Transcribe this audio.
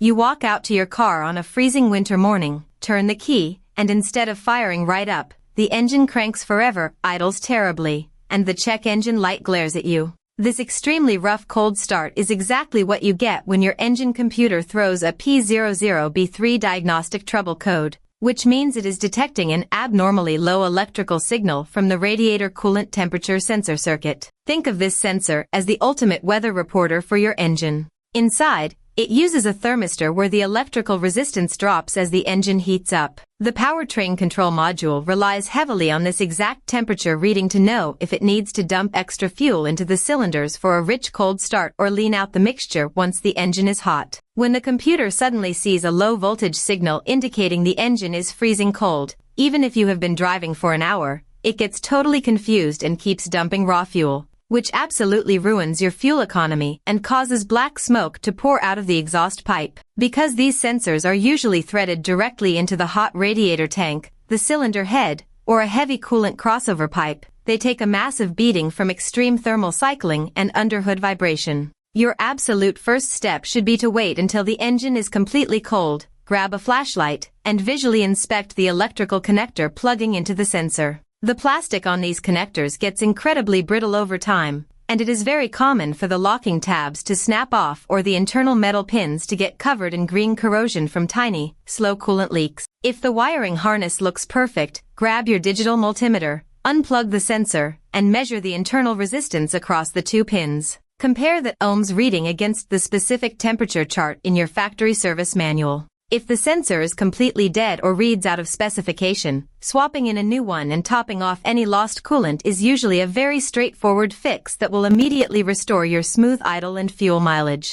You walk out to your car on a freezing winter morning, turn the key, and instead of firing right up, the engine cranks forever, idles terribly, and the check engine light glares at you. This extremely rough cold start is exactly what you get when your engine computer throws a P00B3 diagnostic trouble code, which means it is detecting an abnormally low electrical signal from the radiator coolant temperature sensor circuit. Think of this sensor as the ultimate weather reporter for your engine. Inside, it uses a thermistor where the electrical resistance drops as the engine heats up. The powertrain control module relies heavily on this exact temperature reading to know if it needs to dump extra fuel into the cylinders for a rich cold start or lean out the mixture once the engine is hot. When the computer suddenly sees a low voltage signal indicating the engine is freezing cold, even if you have been driving for an hour, it gets totally confused and keeps dumping raw fuel, which absolutely ruins your fuel economy and causes black smoke to pour out of the exhaust pipe. Because these sensors are usually threaded directly into the hot radiator tank, the cylinder head, or a heavy coolant crossover pipe, they take a massive beating from extreme thermal cycling and underhood vibration. Your absolute first step should be to wait until the engine is completely cold, grab a flashlight, and visually inspect the electrical connector plugging into the sensor. The plastic on these connectors gets incredibly brittle over time, and it is very common for the locking tabs to snap off or the internal metal pins to get covered in green corrosion from tiny, slow coolant leaks. If the wiring harness looks perfect, grab your digital multimeter, unplug the sensor, and measure the internal resistance across the two pins. Compare the ohms reading against the specific temperature chart in your factory service manual. If the sensor is completely dead or reads out of specification, swapping in a new one and topping off any lost coolant is usually a very straightforward fix that will immediately restore your smooth idle and fuel mileage.